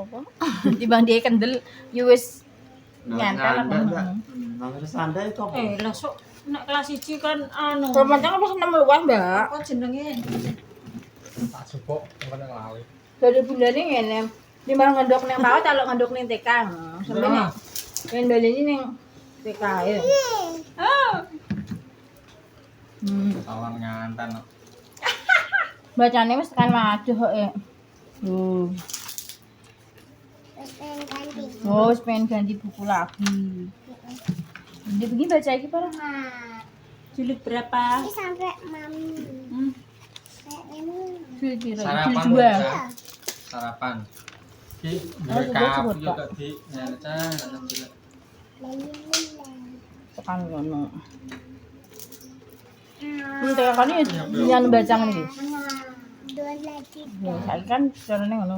apa? Timbang dia kendel yo wis nyantel aku. Nang santai itu apa? Lah sok nek kelas 1 kan anu. Romannya pas 6 luas, Mbak. Apa jenenge? Tak jupuk engko nang lawe. Dari bundane ngene. Timbang ngendok ning PAUD kalau ngendok ning TK. Sampe nek yen baleni ning TK ya. Tawan nganten. Bacane wis tekan waduh kok ya. Oh, wis pengen ganti buku lagi. Dia begini baca lagi para. Jilid berapa? Sampai mami. Jilid piro? Sarapan. Jilid 2. Sarapan. Ki Oh, duwe sebut, kafe sebut, yo Pak. gak di nyaca kecil. Tekan ngono. TK kan yang baca ngene. Dua lagi. Ya, saiki kan carane ngono.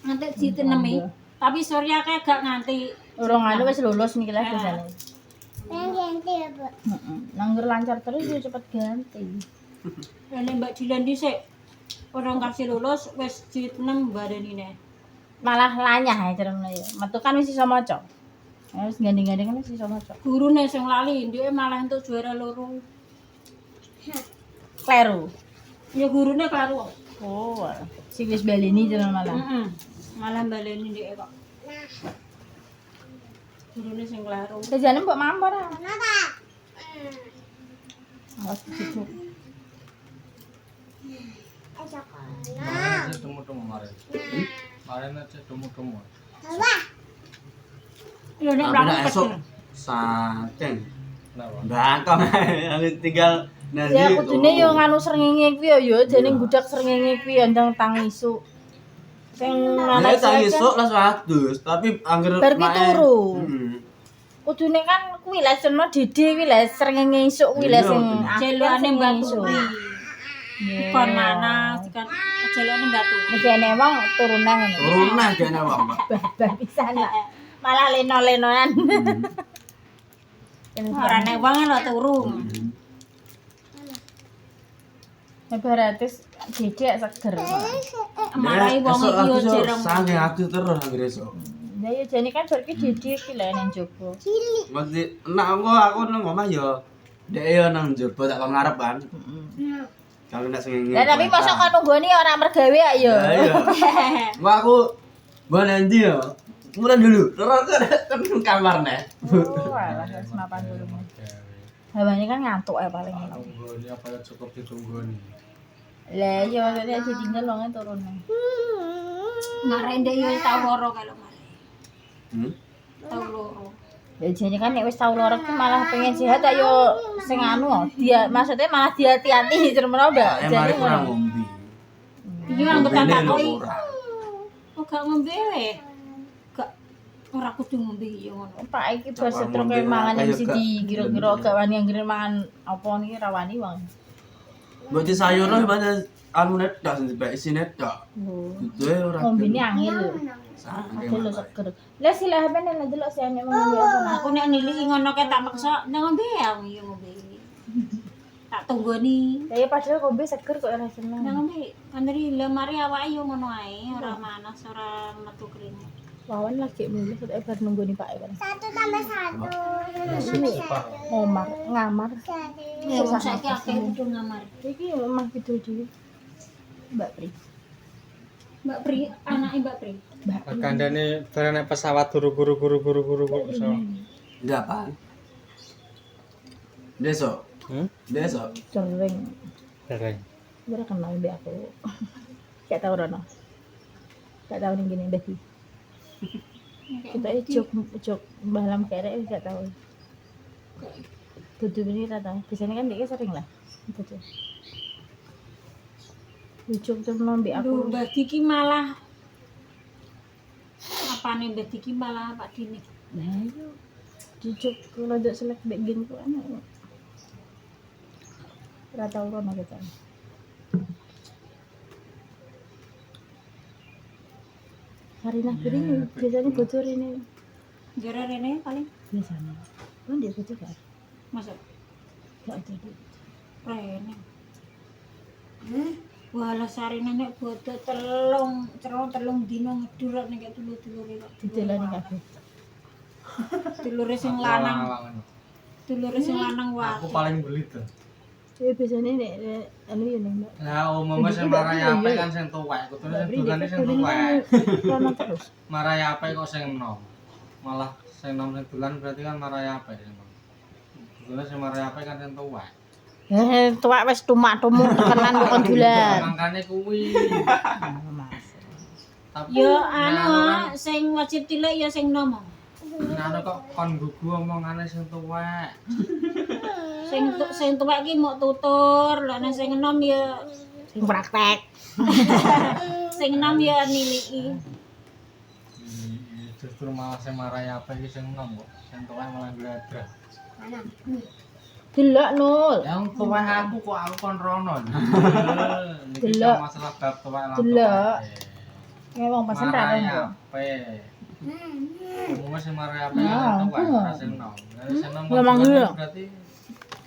Nganti ditenemi. Tapi Surya kayak gak nganti. Urung anu wis lulus niki lah biasane. Yang ganti ya, Bu. Heeh. Nangger lancar terus yo cepet ganti. Nek Mbak Dilan dhisik orang kasih lulus wis jilid 6 badanine. Malah lanyah ya carane ya. Metu kan wis iso maca. Wis gandeng-gandeng kan wis iso maca. Gurune sing lali, ndeke malah entuk juara loro. Kleru. Ya gurune karo. Oh, walah. Sing wis baleni carane malah. Heeh. Malah baleni ndeke kok. Gurune sing karo. Kejane mbok mampor ah. Kenapa? Awas dicuk. Sekolah. Aja temu-temu mare. Mare aja temu-temu. Apa? Ya nek Tapi mlaku nek esuk esuk. saking Kenapa? bangkong tinggal nanti Ya kudune yo nganu srengenge kuwi yo jane gudak srengenge kuwi ndang tang isuk. Sing Nek anak tak isuk esuk lah 100, tapi angger Bar pi turu. Heeh. kudune kan kuwi lah sono dede kuwi lah srengenge isuk kuwi lah Iya, sing bener. Jelane Mbak isuk. Turi. Kon mana kan jelane Mbak Turi. Nek ene wong turunan ngono. Turun nah kene wong. Babah pisan lah. Malah leno-lenoan. Ora nek wong lho turu. Baratis dedek seger. Marai wong iki yo jereng. Sange ati terus angger esuk. Ya ya jane kan bar ki dedek ki lah nang jowo. Mesti enak aku nang omah yo. Dek yo nang njaba tak kon ngarep kan. Kalau nek sing Lah tapi mosok kon nunggoni ora mergawe ya yo. Iya. Wah aku mbok ndi yo. Mulai dulu. Terus kan kamar nek. Oh, alah wis mapan dulu. Hawanya kan ngantuk ya paling. Tunggu ini apa ya cukup ditunggu nih. Lah yo nek ditinggal wong turun. Mare ndek yo tau loro kalau mare. Tau loro. Ya jane kan nek wis tau loro ki malah pengen sehat ayo sing anu dia maksudnya malah diati-ati cermeno Mbak. Jane Mari kurang ngono. ngombe. Iki anggetan Ngombene lho takoki. ora. Oh gak ngombe we. Gak ora kudu ngombe yo ngono. Pak iki bos Cakap setruk ngombe mangan ayo mesti gak. dikira-kira gak wani anggere mangan apa niki rawani wong. Mbok di sayur lho banyak anu net dak sing dibek isine dak. Oh. Itu ora. Ngombene angel lho. Sange Ada lho seger. Lah sila HP nek delok si anek ngombe apa. Aku nek niliki ngono kae tak maksa nang ngombe ya yo ngombe. Tak tunggoni. Lah ya padahal ngombe seger kok ora seneng. Nang ngombe kandri lha mari awake yo ngono ae, ora manas, ora metu keringet. Wawan lagi mulih kok bar nunggu nih Pak Iwan. 1 tambah 1. Ini ngomar, ngamar. Ya wong saiki akeh kudu ngamar. Iki emang gitu dhewe. Mbak Pri. Mbak Pri, anake Mbak Pri. Mbak Pri. Kandane barane pesawat guru pesawat. Ndak apa. Besok. Besok. Sering. Dereng. Ora kenal mbak aku. Gak tau rono. Gak tau ning gini Mbak. Kita jok balam kerek gak tau. Dudu ini ora tau. Biasanya kan dia sering lah. Dudu. Lucu tuh mbak aku. Aduh, Mbak Diki malah apane Mbak Diki malah Pak Dini. Nah, yo. Cucuk kalau dak selek mbak gen ku anak. Ora tau rono kita. Karina Kiri biasanya bocor ini Jare rene paling biasanya. Kan dia bocor kan? masuk Gak jadi. rene. Walah sarine nek bodo telung dino ngedur nek dulur-dulure kok. Didelani kabeh. Dulure sing lanang. Dulure sing lanang wae. Aku paling belit tuh. Biasanya nek anu ya nih Mbak. Lah umumnya sing marai apik kan sing tuwek, kudune sing dulane sing tuwek. Rono terus. Marai apik kok sing enom. Malah sing enom sing dulan berarti kan marai apik sing enom. Kudune sing marai apik kan sing tuwek. Tuwek wis tumak-tumuk tekenan kok kon dolan. Mangkane kuwi. Tapi Ya anu sing wajib tilik ya sing nom. anu kok kon gugu omongane sing tuwek. Sing tuwek ki mok tutur, lha nek sing enom ya Sing praktek. sing enom ya niliki. Justru malah sing marai apik iki sing enom kok. Sing tuwek malah gladrak. Delok Nul. Yang tuwek aku kok aku kon rono. Iki Delok. masalah bab tuwek lan. Delok. Ya wong pesen ra Marai kok. apik. Umumnya sing marai apik kan tuwek ora sing enom. Lah sing enom Ya, emang iya. berarti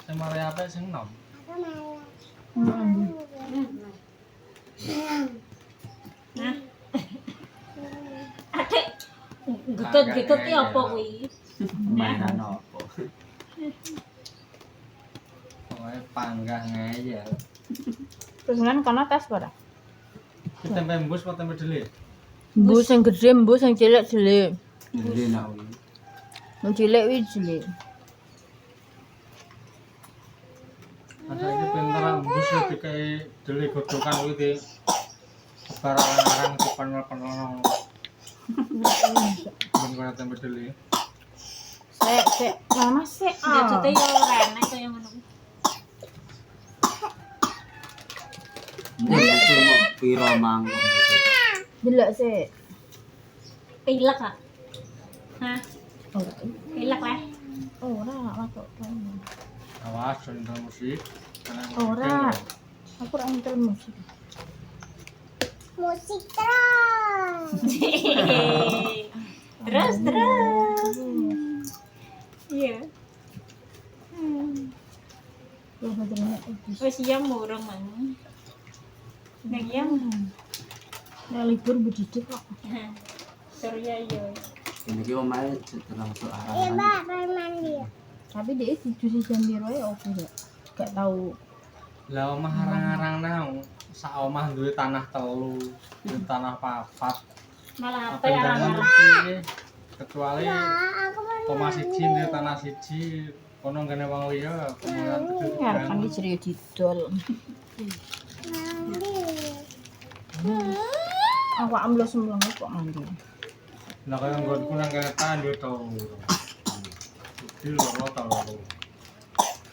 sing marai apik sing enom. Nah. Adek getut-getut ki apa kuwi? Mainan apa? Pokoknya panggah ngeyel. Pesanan kono tes ora? Ki tempe embus apa tempe delit? Mbu sing gedhe, mbu sing cilik-cilik. Jadi nak ini. Sing cilik kuwi cilik. Masa ini pinter embus ya dikai delit godokan kuwi di barang-barang di panel-panel. Ben kono tempe delit. Sik, mama sik. Jajute ya ora enak kaya ngono. Ini itu mau piro mangkok. Delok sik. Pilek ah. Hah? Ora. Pilek lah. Ora, masuk. Awas jangan musik. Ora. Aku ora nyetel musik. Musik terus. Terus. Iya. Ya padahal habis. Wis iya murung man. Nek iya. Nek libur budidik kok. Surya yo. Ini kita main terlangsung Iya, arah. Mbak, pengen mandi. Tapi dia tidur jam piro ya opo ya? Gak tahu. Lah omah arang-arang nang sak omah duwe tanah telu, duwe tanah papat. Malah apa Apa ya yang arang-arang. ngerti kecuali Aku mau koma siji duwe tanah siji, kono ngene wong liya kemudian Ya kan iki ceria didol. mandi. Aku amlo semblong kok mandi. Lah kaya nggonku nang kene tan yo to. Iki loro ta loro.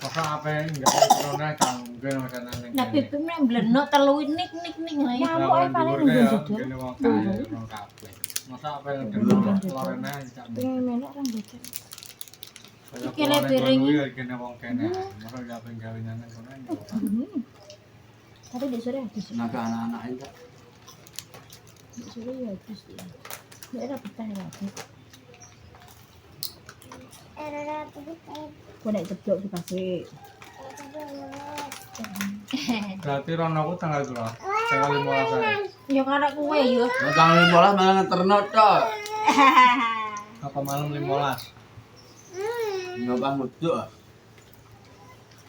Masa apa enggak corona kan ngene macam nang. Nah bebek nek mbleno telu nik lah ya. Ya, pokoknya paling nggon didol. Ngene wong kaya wong kabeh. Masa apa yang ngene lorene jak. Pengen melok orang bocor. Iki le piring. Kene wong kene. Masa ya pengen gawean nang kono. Tapi di sore habis. Naga anak-anak itu. Di sore ya habis ya. Nek ora betah ya habis. Era putih. Kok nek ceblok dikasih. Berarti ronoku tanggal berapa? Tanggal 15 saya. Ya karek kowe yo. Tanggal 15 malah ngeterno tok. Apa malam 15? Enggak bangun tuh.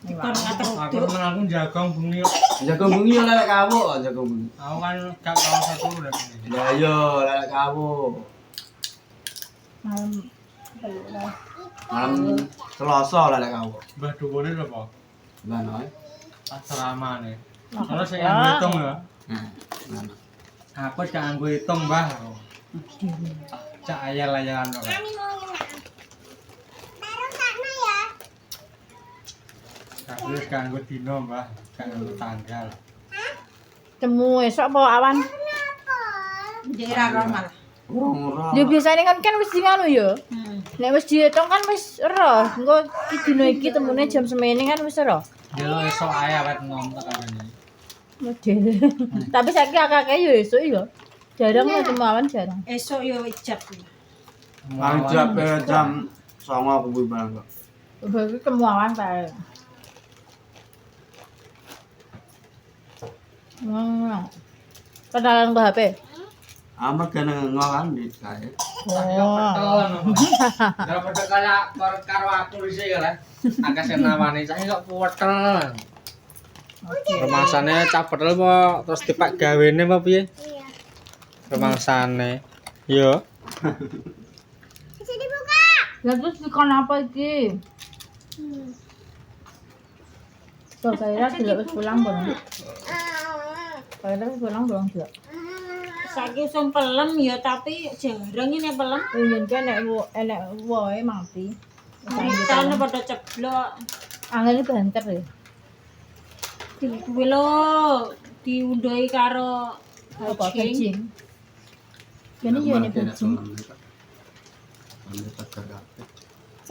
Kon ngatur Aku temen aku jagong bengi. Jago bengi yo lelek kamu, jago bengi. Aku kan gak kalah satu udah ini. Ya yo lelek kamu. Malam telu lah. Malam Selasa lelek kamu. Mbah dukune apa? Lah noy. Asrama nih. Kalau saya nganggo hitung ya. Nah. Aku gak nganggo hitung, Mbah. Cak ayal-ayalan kok. Kami mau nyenang. Taruh sana ya. Aku wis gak nganggo dino, Mbah. Gak nganggo tanggal. Temu esok apa awan? Kenapa? daerah normal. Ora. Ya biasanya kan wis di nganu ya. Nek wis diitung kan wis ero. Engko iki dino iki temune jam semene kan wis ero. Delo esok ae awet nom tekan. Model. Tapi saiki akeh ya esuk ya. Jarang ketemu awan jarang. Esok yo ijab. Kang jam 09.00 kuwi barang kok. Berarti ketemu awan ta. Kenalan ke HP. Amat kena ngokan di kae. Oh. Daripada kayak karo aku di sini kan. Akeh senawani saya kok puwetel. Remangsane cah petel apa terus dipak gawene apa piye? Iya. Remangsane. Yo. Bisa dibuka. Lah terus dikon apa iki? So, kira tidak wis pulang belum? Kira wis pulang belum juga? Saiki usum pelem ya tapi jarang ini pelem. Ingin kan enek wae mati. Tane padha ceblok. Angene banter ya. Kuwi lho diundhohi karo Apa kucing. kecing? Gini yo ini kecing.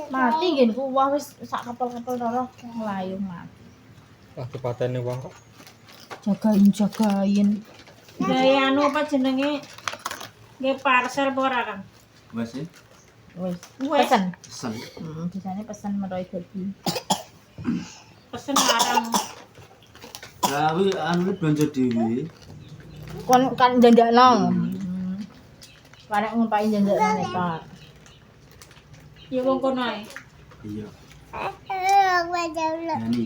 Mati gini ku wah wis sak kapal-kapal loro nglayung mati. Wah dipateni wong kok. Jagain. Gaya anu apa jenenge? Nggih parcel apa ora kan? Wes sih, Wis Wes. pesen. pesen. Biasanya pesen meroi dadi. Pesen larang. Lah kuwi anu belanja dhewe. Kon kan jandakno. Karek ngumpain jandakno Pak. Ya wong kono ae. Iya, Aku aja dulu. yani.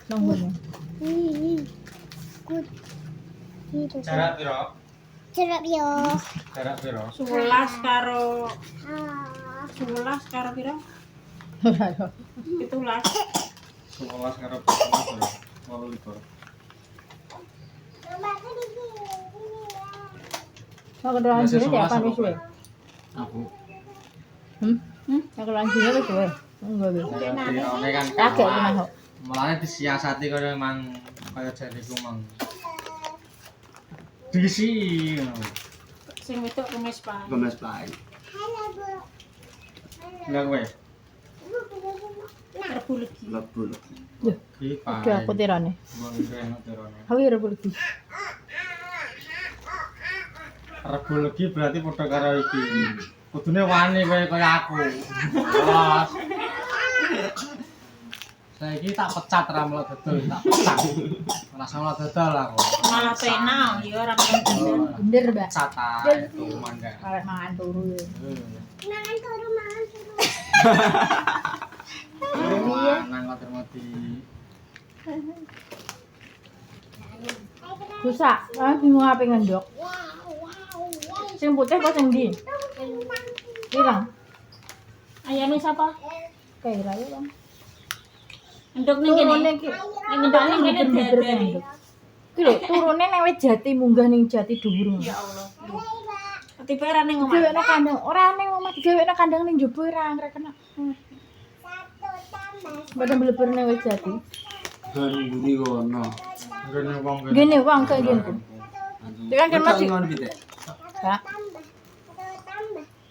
Nunggu nih. Good. Jarak piro? Cerap yo. Jarak piro? 11 karo Ah. 11 karo piro? 17. 11 karo 17 walu libur. Rumahku di sini. Mau kedolan Biasa sini dia 11 apa apa, wis we? Aku Mau kedolan sini wis we. Enggak wis. Dirone kan Kaget iki Mas. mulane disiasati kaya emang kaya jariku mang. Disi ngono. Sing wedok kemis Pak. kemes pai. Halo, Bu. Lah kowe Rebu legi. Lebul. iki Oke aku tirane. Wong enak terone. Aku ya rebul iki. Rebo legi berarti padha karo iki. Kudune wani kowe kaya aku. Los. Saiki tak pecat ra melok dodol, tak pecat. Ora sama dodol aku. Malah penal ya ora pengen. Bener, Mbak. Pecat ae itu mangga. Karek mangan turu ya. Mangan turu, mangan turu. Nang ngoten mati. Rusak. Ah bingung apa ngendok. Sing putih kok sing ndi? Hilang. Ayame sapa? Kayak raya Bang. Endok ning Turune kene. iki. Endok ning kene Bener-bener dadari. ngendok. Iki lho, turune nang wit jati munggah ning jati dhuwur. Ya Allah. Tiba ora ning omah. Digawekno kandang, ora ning omah digawekno kandang ning njaba ora anggrek kena. Satu tambah. Badan bleber ning wit jati. Dan buri kono. Ngene wong Gini wong kayak gini. Dia kan masih- ngono pitik. Ya.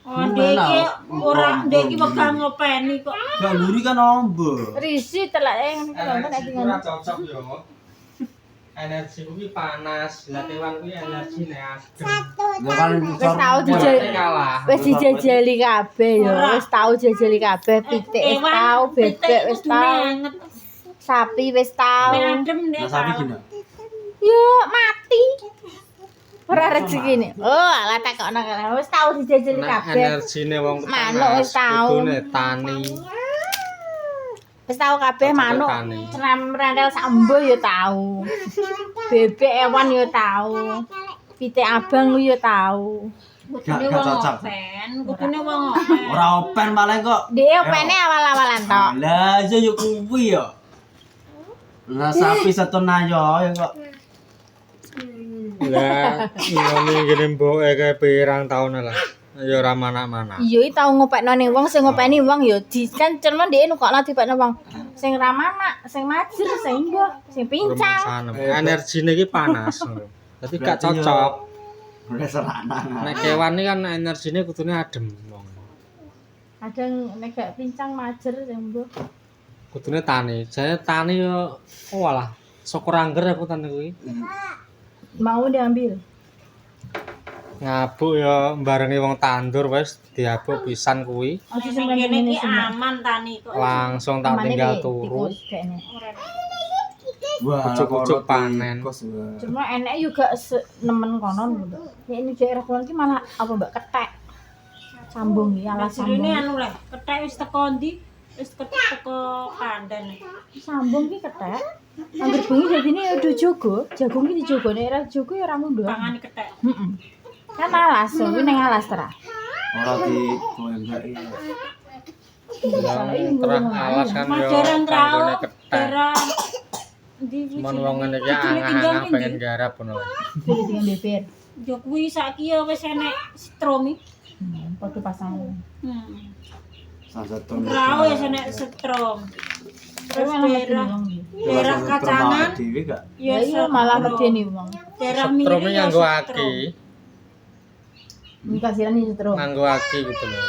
Oh, ndek iki ora ndek iki wegah ngopeni kok. Gak buri kan ombo. Risi telake ngene iki lho nek Energi tinggal. ora cocok yo. Energi kuwi panas, lah kewan kuwi energine adem. Satu Lah kan Wis tau Berarti dijajali. kalah. Wis dijajali kabeh ya. Wis tau jajali kabeh pitik wis tau, bebek wis tau, sapi wis tau. Adem ndek. Nah, sapi gini. Yo mati. Ora rezekine. Oh, alah takokno kene. Wis tau dijajali Nek kabeh. energine wong Manuk wis tau. kudune tani. Wis tau kabeh Cocok manuk. tani. Rentel sambo ya tau. Bebek ewan ya tau. Pitik abang ku ya tau. Kudune Gak wong cocok. open, kudune wong open. Ora open malah kok. Dia opene awal-awalan tok. Lah iya yo kuwi yo. Lah sapi satu nayo ya kok. Lah ngene ngene mboke kae pirang taun lah. Ya ora manak-manak. Iya iki tau ngopekno ning wong sing ngopeni wong ya di kan cermen dhek nukokno dipekno wong. Sing ramanak, sing majer, sing mbah, sing pincang. Energine iki panas. Dadi gak cocok. Udah seranang. Nek kewan iki kan energine kudune adem wong. Kadang nek gak pincang majer sing mbah. Kudune tani. Jane tani yo walah syukur angger aku tani kuwi. Mau diambil. Ngabuk ya barengi wong tandur wis diabuk pisan kuwi. Ojo Sing sampeyan kene ngene iki aman tani kok. Langsung tak tinggal turu. Ora. Wah, Ujuk-ujuk panen. Cuma enek juga nemen konon gitu. Ya ini daerah kulon ki malah apa Mbak ketek. Sambung ya alas Jerene sambung. anu lah, kethek wis teko ndi? Wis teko pandan. Sambung ki ketek. Angger bengi dadine ya udah jogo, jagung ki dijogo nek ora jogo ya ora mundur. Pangane kethek. Heeh. Kan alas, kuwi ning alas terah. Ora di goyang-goyang. Yang terah alas kan yo Majaran kanggone trao, ketek. daerah ndi Cuman wong ngene iki angah-angah pengen garap ngono. Jadi dengan DPR. Yo kuwi saiki ya wis enek strom iki. Padha pasang. Salah satu Trao wis enek strom. Terus daerah kacangan dhewe gak. Ya ya iya malah medeni wong. daerah Setrumnya miri ya nganggo strom. aki, Ini kasihan iki setro. nganggo aki gitu loh.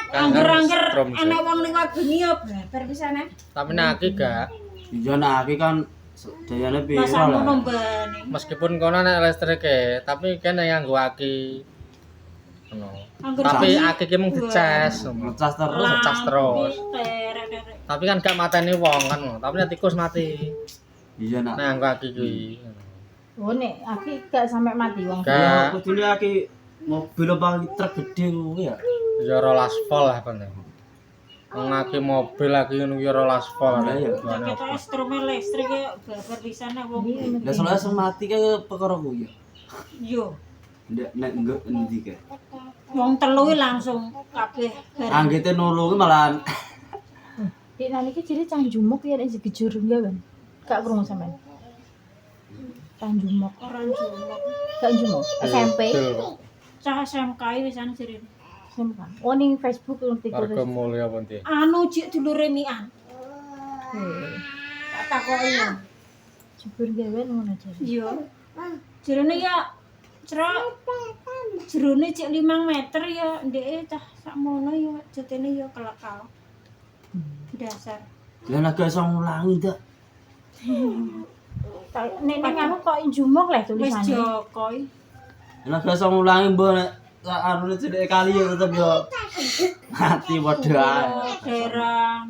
Angger-angger Strom sih. enek wong ning bengi ya bleber pisane. Tapi nek aki gak. Iya nah iki kan dayane piro Pasang lah. nombane. Meskipun kono nek listrik tapi kan yang nganggo aki. Ngono. Angger Tapi bengi, aki ki mung dicas. Ngecas terus. Ngecas terus. terek-terek. Tapi kan gak mateni wong kan. Tapi nek tikus mati. Iya nak. Nek nganggo aki kuwi. Oh nek aki gak sampai mati wong. Ya Gak kudune aki mobil apa truk gede kuwi ya. ya 12 volt lah kan. Wong aki mobil lagi ngono ya 12 volt. Iya, iya. Kita instrumen listrik ya bleber pisane wong. Lah soalnya langsung mati kayak perkara kuwi ya. Yo, Nek enggak endi kae. wong telu langsung kabeh bareng. Anggete nulungi malah Dik nang iki jadi canjumuk ya nek segejur enggak, Bang? Gak krungu sampean. Canjumuk. Orang jumuk. Gak jumuk. SMP. Betul. Cah SMK wisan jerene. SMP. Oh ning Facebook ngerti Warga terus. mulya apa ndi? Anu jek dulure mian. Tak takoki. Jebur gawe ngono aja. Yo. Jerene ya jerone cek 5 meter ya ndeke cah sakmono ya jetene ya kelekal. Dasar. lah nek iso ngulangi dak. Nek ning anu kok jumuk leh Wis tulisane. Joko. Nek iso ngulangi mbok nek anune cedek kali ya tetep yo mati padha ae. Daerah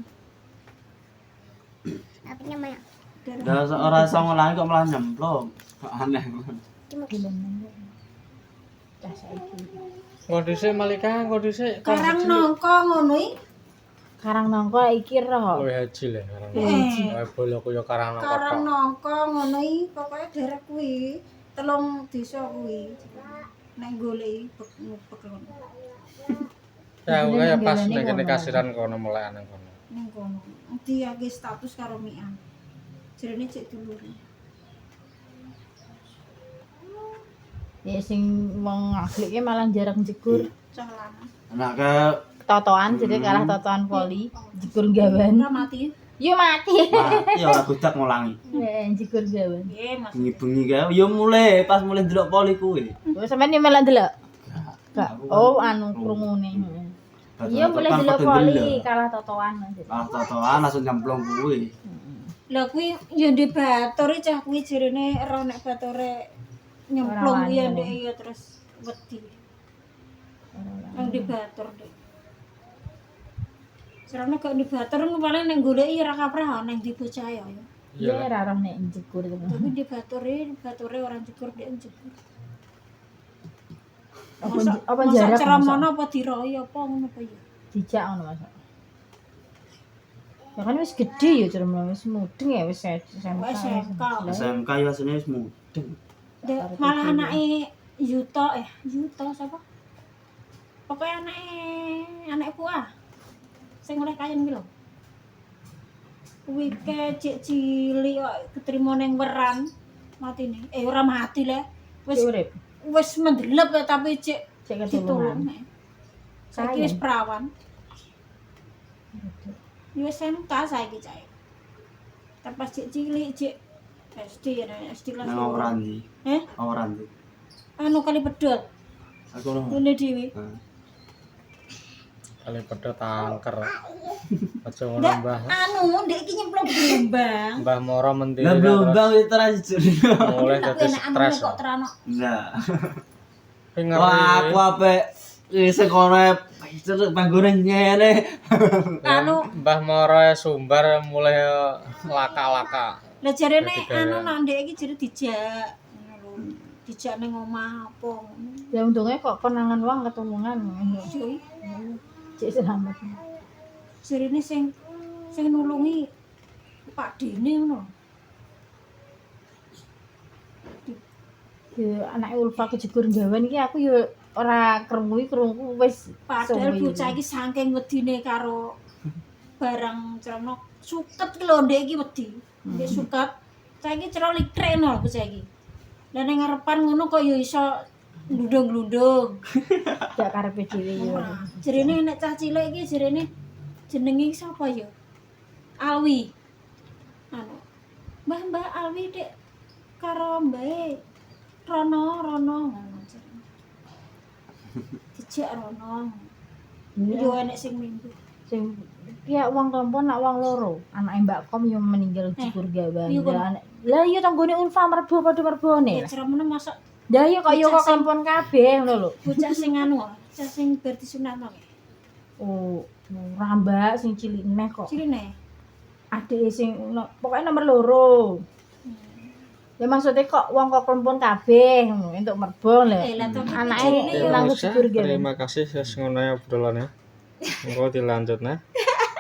Apanya mana? Lah ora iso ngulangi kok malah nyemplung. Kok aneh. Cah saiki. Kondisi Malika, kondisi Karang nongko ngono iki. Karang nongko iki roh. kowe haji le karang. Haji. Kowe bolok yo karang Karang kotok. nongko ngono iki pokoke daerah kuwi, telung desa kuwi. Nek goleki bek ngono. Ya kowe pas nek kene kasiran kono mulai nang kono. Ning kono. Diake status karo mian. Jerene cek dulure. Ya sing wong aglike malah jarang jegur. Cah lanang. Nek ke Totoan jadi kalah totoan poli, jegur gawan. Ora mati. Yo mati. mati ora godak ngulangi. Jegur gawan. Nggih, Mas. Bengi-bengi kae yo mulai pas mulai ndelok poli kuwi. Kowe sampean yo melok ndelok. Gak. Oh anu krungune. Iya mulai ndelok poli kalah totoan. Ah totoan langsung nyemplung kuwi. Lah kuwi ya ndek batur cah kuwi jerene ero nek batore nyemplung Ora ya wani. ndek ya terus wedi. Nang di batur ndek. Serane gak di batur ku paling ning goleki ora kaprah nang di bocah ya. Iya ora roh nek jegur itu. Tapi di bature orang jegur ndek jegur. Apa jarak? Ceramana apa diroyo apa ngono apa ya? Dijak ngono Mas. Ya kan wis gede ya ceremon wis mudeng ya wis SMK. SMK. SMK ya asline wis mudeng. Dek, malah anake Yuto sapa? Pokoknya anak Puah. Sing oleh kayen ki lho. Kuwi kecik cilik kok ketrima ning weran matine. Ora mati le. Wis urip. Wis mendelep ya, tapi cek Cek ditulung. ketulungan. Saiki wis perawan. Ya wis SMK saiki cah. Tapi pas cek cilik cek SD ya SD kelas. Nang ora ndi? Ora ndi. Anu kali pedot. Aku lho. Ngene dhewe. Kali pedot tangker. Aja ngono Ndak Mbah. anu ndek iki nyemplung gelombang. Mbah Moro mendiri. Lah blombang wis terus. mulai Tapi dadi enak anu stres. kok terano. Nah. Ki Wah, aku ngeri. apik wis kono panggone ngene. Anu Mbah Moro sumbar mulai laka-laka. Lah jarene Jadi kayak- anu nak ndek iki jare dijak ngono lho. Dijak ning omah apa ngono. Ya untungnya kok konangan wong ketulungan. Yo Cek selamat. jarene sing nulungi Pak Dene ngono. Ya anake Ulfa kejegur gawan iki aku ya ora krungu wis Padahal suwi. bocah iki saking wedine karo barang cerana suket ki lho ndek iki wedi. Ndek suket. Cah iki cerah likreno bocah iki. Lah ning ngarepan ngono kok ya iso glundung-glundung. gak karepe dhewe ya. Jarene nek cah cilik iki jarene jenenge sapa ya? Alwi. Anu. Mbah Alwi Dek karo mbae Rono ngono jarene. Dijak Rono. Yo enek sing mimpi. Sing ya wong kelompok nak wong loro, anake Mbak Kom yang meninggal jegur gawan. iya, Kom. Lah iya tanggone Ulfa merbo padha merbone. Ya ceremene masa Lah iya kok yo kok Bocah sing- kelompok kabeh ngono lho. bocah sing anu, bocah sing bar disunatno. Oh, rambak sing cilik neh kok. Cirine. Adike sing pokoknya nomor loro. Ya maksudnya kok wong kok kelompok kabeh ngono entuk merbo lho. Lah tapi Anake jarine Ya yo ilang wis, jegur gawan. terima kasih wis ngono ya obrolannya. Engko dilanjut nah.